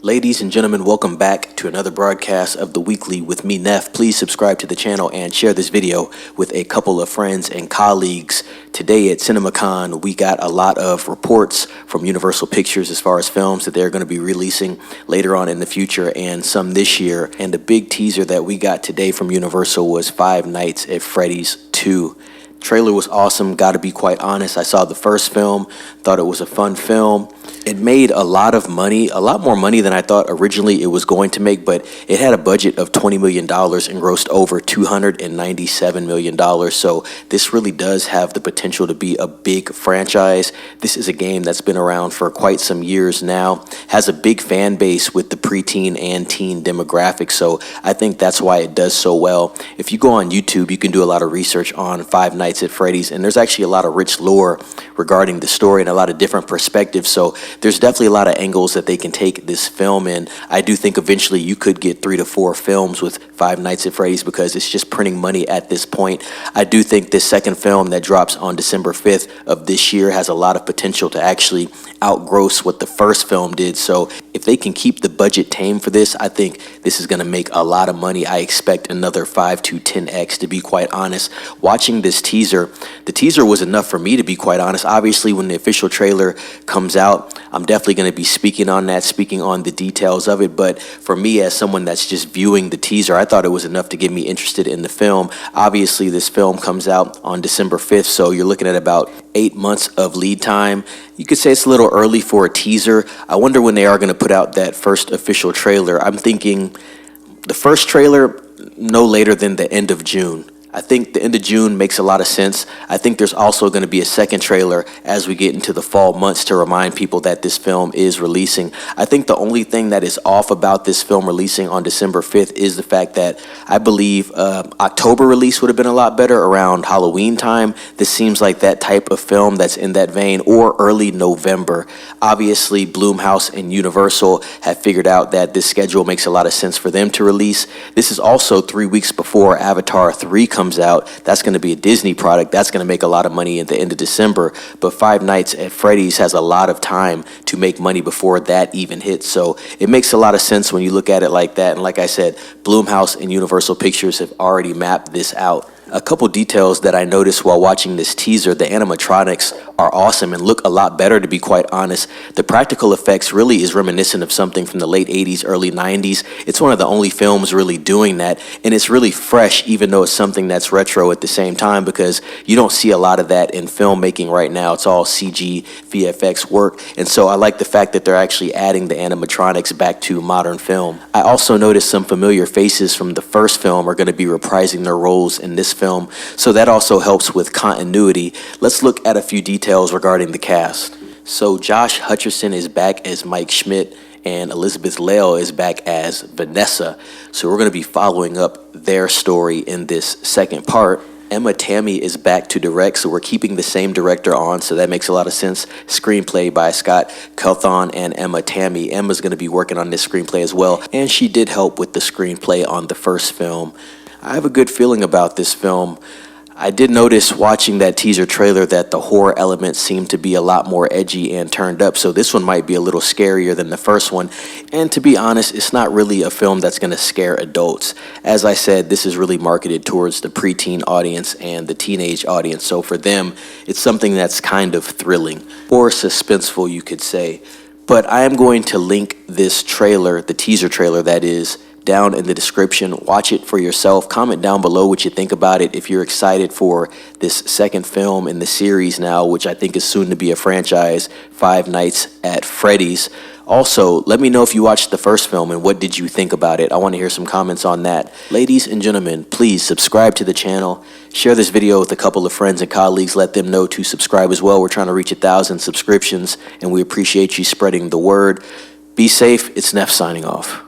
Ladies and gentlemen, welcome back to another broadcast of The Weekly with me, Neff. Please subscribe to the channel and share this video with a couple of friends and colleagues. Today at CinemaCon, we got a lot of reports from Universal Pictures as far as films that they're going to be releasing later on in the future and some this year. And the big teaser that we got today from Universal was Five Nights at Freddy's 2. Trailer was awesome, gotta be quite honest. I saw the first film, thought it was a fun film. It made a lot of money, a lot more money than I thought originally it was going to make, but it had a budget of $20 million and grossed over $297 million. So this really does have the potential to be a big franchise. This is a game that's been around for quite some years now, has a big fan base with the preteen and teen demographic. So I think that's why it does so well. If you go on YouTube, you can do a lot of research on Five Nights at Freddy's, and there's actually a lot of rich lore regarding the story and a lot of different perspectives. So there's definitely a lot of angles that they can take this film in. I do think eventually you could get 3 to 4 films with Five Nights at Freddy's because it's just printing money at this point. I do think this second film that drops on December 5th of this year has a lot of potential to actually outgross what the first film did. So if they can keep the budget tame for this, I think this is going to make a lot of money. I expect another 5 to 10x, to be quite honest. Watching this teaser, the teaser was enough for me, to be quite honest. Obviously, when the official trailer comes out, I'm definitely going to be speaking on that, speaking on the details of it. But for me, as someone that's just viewing the teaser, I thought it was enough to get me interested in the film. Obviously, this film comes out on December 5th, so you're looking at about 8 months of lead time. You could say it's a little early for a teaser. I wonder when they are going to put out that first official trailer. I'm thinking the first trailer no later than the end of June. I think the end of June makes a lot of sense. I think there's also going to be a second trailer as we get into the fall months to remind people that this film is releasing. I think the only thing that is off about this film releasing on December 5th is the fact that I believe October release would have been a lot better, around Halloween time. This seems like that type of film that's in that vein, or early November. Obviously, Blumhouse and Universal have figured out that this schedule makes a lot of sense for them to release. This is also 3 weeks before Avatar 3 comes out. That's going to be a Disney product. That's going to make a lot of money at the end of December. But Five Nights at Freddy's has a lot of time to make money before that even hits. So it makes a lot of sense when you look at it like that. And like I said, Blumhouse and Universal Pictures have already mapped this out. A couple details that I noticed while watching this teaser: the animatronics are awesome and look a lot better, to be quite honest. The practical effects really is reminiscent of something from the late 80s, early 90s. It's one of the only films really doing that, and it's really fresh, even though it's something that's retro at the same time, because you don't see a lot of that in filmmaking right now. It's all CG, VFX work, and so I like the fact that they're actually adding the animatronics back to modern film. I also noticed some familiar faces from the first film are going to be reprising their roles in this film, so that also helps with continuity. Let's look at a few details regarding the cast. So Josh Hutcherson is back as Mike Schmidt, and Elizabeth Lail is back as Vanessa. So we're going to be following up their story in this second part. Emma Tammy is back to direct, so we're keeping the same director on, so that makes a lot of sense. Screenplay by Scott Cawthon and Emma Tammy. Emma's going to be working on this screenplay as well, and she did help with the screenplay on the first film. I have a good feeling about this film. I did notice watching that teaser trailer that the horror elements seem to be a lot more edgy and turned up, so this one might be a little scarier than the first one. And to be honest, it's not really a film that's going to scare adults. As I said, this is really marketed towards the preteen audience and the teenage audience, so for them, it's something that's kind of thrilling, or suspenseful, you could say. But I am going to link this trailer, the teaser trailer that is, down in the description. Watch it for yourself. Comment down below what you think about it, if you're excited for this second film in the series now, which I think is soon to be a franchise, Five Nights at Freddy's. Also, let me know if you watched the first film and what did you think about it. I want to hear some comments on that. Ladies and gentlemen, please subscribe to the channel. Share this video with a couple of friends and colleagues. Let them know to subscribe as well. We're trying to reach 1,000 subscriptions, and we appreciate you spreading the word. Be safe. It's Neff signing off.